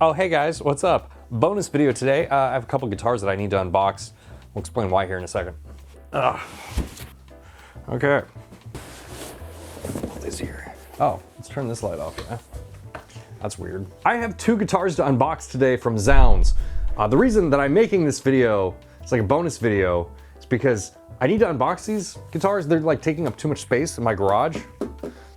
Oh, hey guys, what's up? Bonus video today. I have a couple guitars that I need to unbox. We'll explain why here in a second. Ugh. Okay. What is here? Oh, let's turn this light off. Yeah. That's weird. I have two guitars to unbox today from 𝗏𝗏𝗏𝗏. The reason that I'm making this video, it's like a bonus video, is because I need to unbox these guitars. They're like taking up too much space in my garage.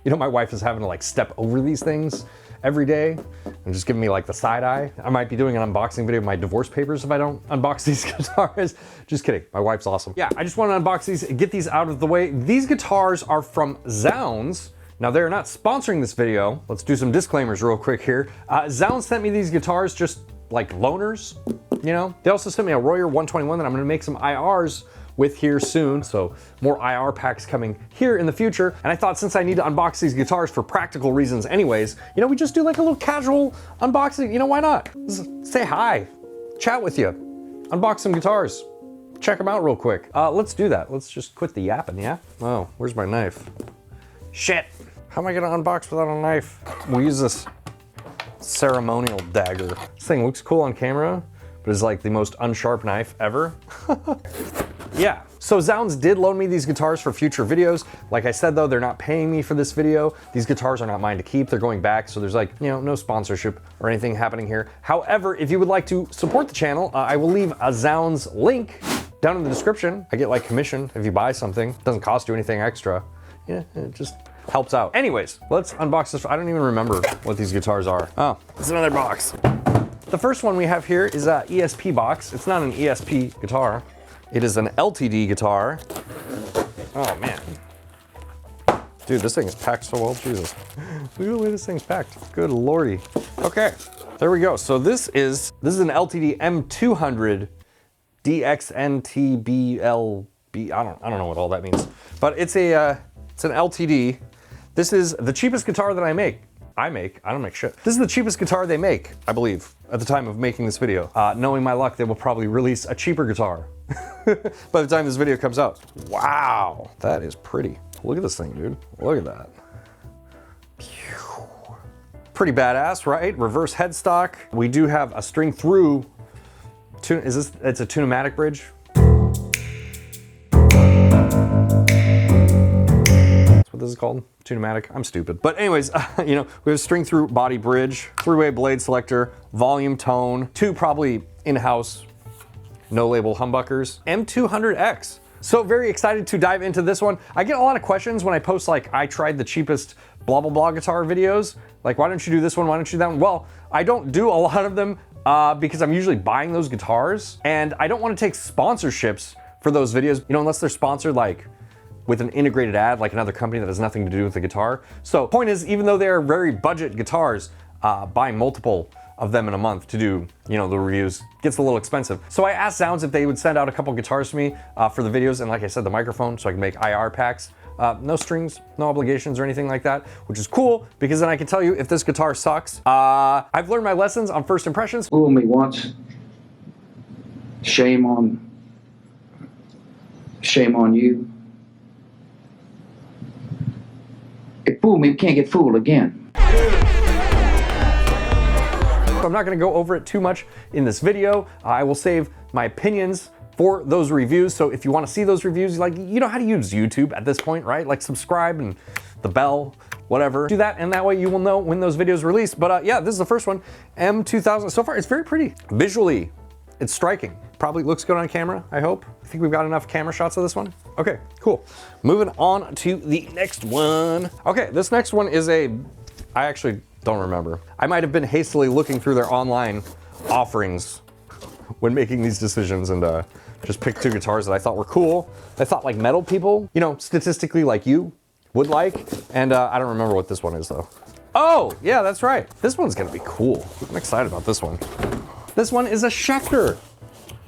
You know, my wife is having to like step over these things every day and just giving me like the side eye. I might be doing an unboxing video of my divorce papers if I don't unbox these guitars. Just kidding, my wife's awesome. Yeah, I just want to unbox these, get these out of the way. These guitars are from 𝗏𝗏𝗏𝗏. Now they're not sponsoring this video. Let's do some disclaimers real quick here. 𝗏𝗏𝗏𝗏 sent me these guitars just like loaners, you know? They also sent me a Royer 121 that I'm gonna make some IRs with here soon, so more IR packs coming here in the future. And I thought since I need to unbox these guitars for practical reasons anyways, you know, we just do like a little casual unboxing. You know, why not? Just say hi, chat with you, unbox some guitars, check them out real quick. Let's do that. Let's just quit the yapping, yeah? Oh, where's my knife? Shit, how am I gonna unbox without a knife? We'll use this ceremonial dagger. This thing looks cool on camera, but is like the most unsharp knife ever. Yeah, so 𝗏𝗏𝗏𝗏𝗏 did loan me these guitars for future videos. Like I said though, they're not paying me for this video. These guitars are not mine to keep, they're going back, so there's like, you know, no sponsorship or anything happening here. However, if you would like to support the channel, I will leave a 𝗏𝗏𝗏𝗏𝗏's link down in the description. I get like commission if you buy something. It doesn't cost you anything extra. Yeah, it just helps out. Anyways, let's unbox this. I don't even remember what these guitars are. Oh, it's another box. The first one we have here is a ESP box. It's not an ESP guitar. It is an LTD guitar. Oh man. Dude, this thing is packed so well, Jesus. Look at the way this thing's packed. Good lordy. Okay, there we go. So this is an LTD M200 DXNTBLB. I don't know what all that means, but it's an LTD. This is the cheapest guitar that I make. I don't make shit. This is the cheapest guitar they make, I believe, at the time of making this video. Knowing my luck, they will probably release a cheaper guitar by the time this video comes out. Wow, that is pretty. Look at this thing, dude. Look at that. Pretty badass, right? Reverse headstock. We do have a string through. It's a tunematic bridge. That's what this is called. Tunematic. I'm stupid. But anyways, you know, we have a string through body bridge, three-way blade selector, volume tone, two probably in-house no label humbuckers, M200X. So very excited to dive into this one. I get a lot of questions when I post like, I tried the cheapest blah, blah, blah guitar videos. Like, why don't you do this one? Why don't you do that one? Well, I don't do a lot of them because I'm usually buying those guitars and I don't want to take sponsorships for those videos, you know, unless they're sponsored like with an integrated ad, like another company that has nothing to do with the guitar. So point is, even though they're very budget guitars, buying multiple of them in a month to do, you know, the reviews gets a little expensive. So I asked 𝗏𝗏𝗏𝗏𝗏 if they would send out a couple guitars to me for the videos, and like I said, the microphone, so I can make IR packs. No strings, no obligations or anything like that, which is cool because then I can tell you if this guitar sucks. I've learned my lessons on first impressions. Fool me once, shame on you. If fool me, can't get fooled again. I'm not gonna go over it too much in this video. I will save my opinions for those reviews. So if you wanna see those reviews, like, you know how to use YouTube at this point, right? Like subscribe and the bell, whatever. Do that, and that way you will know when those videos release. But yeah, this is the first one, M2000. So far, it's very pretty. Visually, it's striking. Probably looks good on camera, I hope. I think we've got enough camera shots of this one. Okay, cool. Moving on to the next one. Okay, this next one is I actually don't remember. I might have been hastily looking through their online offerings when making these decisions and just picked two guitars that I thought were cool. I thought like metal people, you know, statistically like you would like. And I don't remember what this one is though. Oh, yeah, that's right. This one's gonna be cool. I'm excited about this one. This one is a Schecter.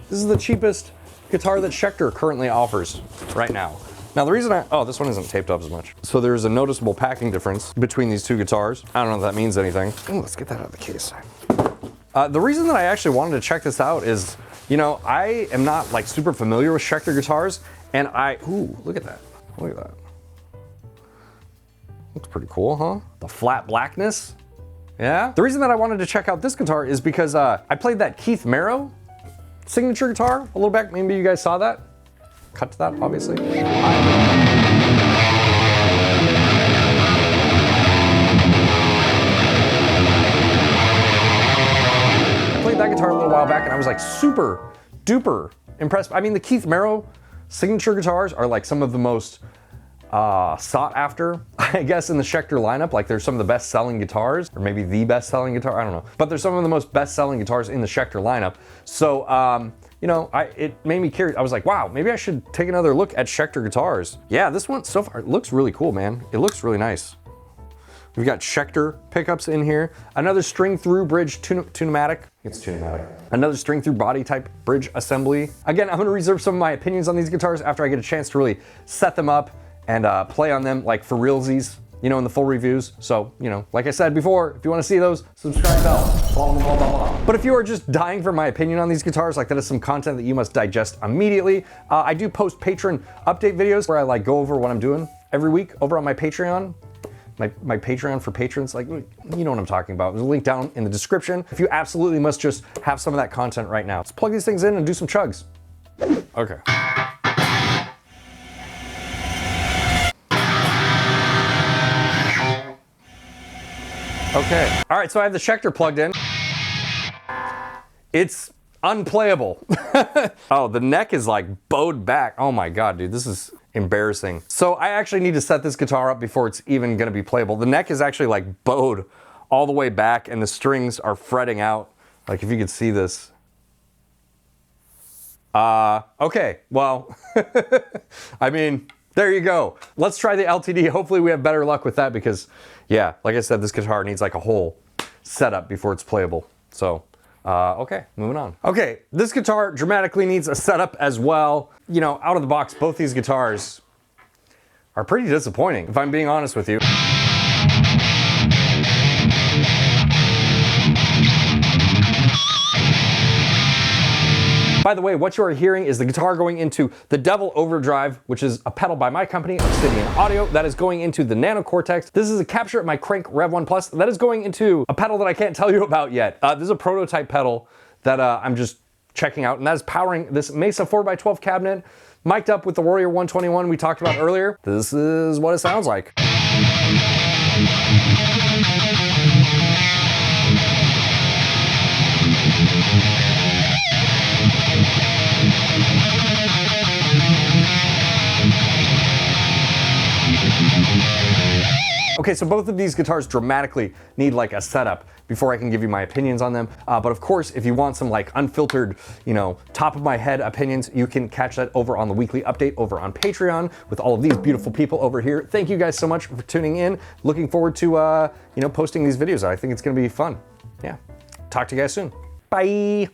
This is the cheapest guitar that Schecter currently offers right now. Now the reason oh, this one isn't taped up as much. So there's a noticeable packing difference between these two guitars. I don't know if that means anything. Ooh, let's get that out of the case. The reason that I actually wanted to check this out is, you know, I am not like super familiar with Schecter guitars, and ooh, look at that. Look at that. Looks pretty cool, huh? The flat blackness. Yeah? The reason that I wanted to check out this guitar is because I played that 𝐒𝐏𝐄𝐂𝐈𝐀𝐋 signature guitar a little back. Maybe you guys saw that. Cut to that, obviously. I played that guitar a little while back and I was like super duper impressed. I mean, the 𝐒𝐏𝐄𝐂𝐈𝐀𝐋 signature guitars are like some of the most sought after, I guess, in the Schecter lineup. Like they're some of the best selling guitars, or maybe the best selling guitar, I don't know. But they're some of the most best selling guitars in the Schecter lineup. So, you know, it made me curious. I was like, wow, maybe I should take another look at Schecter guitars. Yeah, this one so far, it looks really cool, man. It looks really nice. We've got Schecter pickups in here. Another string through bridge 𝗏𝗏𝗏. It's 𝗏𝗏𝗏. Another string through body type bridge assembly. Again, I'm gonna reserve some of my opinions on these guitars after I get a chance to really set them up and play on them like for realsies, you know, in the full reviews. So, you know, like I said before, if you wanna see those, subscribe, bell, blah, blah, blah, blah, blah. But if you are just dying for my opinion on these guitars, like that is some content that you must digest immediately. I do post patron update videos where I like go over what I'm doing every week over on my Patreon. My Patreon for patrons, like, you know what I'm talking about. There's a link down in the description. If you absolutely must just have some of that content right now. Let's plug these things in and do some chugs. Okay. Okay, all right, so I have the Schecter plugged in. It's unplayable. Oh, the neck is like bowed back. Oh my God, dude, this is embarrassing. So I actually need to set this guitar up before it's even gonna be playable. The neck is actually like bowed all the way back and the strings are fretting out. Like if you could see this. Okay, well, I mean, there you go. Let's try the LTD. Hopefully we have better luck with that because, yeah, like I said, this guitar needs like a whole setup before it's playable. So, okay, moving on. Okay, this guitar dramatically needs a setup as well. You know, out of the box, both these guitars are pretty disappointing, if I'm being honest with you. By the way, what you are hearing is the guitar going into the Devil Overdrive, which is a pedal by my company, Obsidian Audio, that is going into the Nano Cortex. This is a capture at my Crank Rev 1 Plus that is going into a pedal that I can't tell you about yet. This is a prototype pedal that I'm just checking out, and that is powering this Mesa 4x12 cabinet, mic'd up with the Warrior 121 we talked about earlier. This is what it sounds like. Okay, so both of these guitars dramatically need like a setup before I can give you my opinions on them. But of course, if you want some like unfiltered, you know, top of my head opinions, you can catch that over on the weekly update over on Patreon with all of these beautiful people over here. Thank you guys so much for tuning in. Looking forward to, you know, posting these videos. I think it's gonna be fun. Yeah, talk to you guys soon. Bye.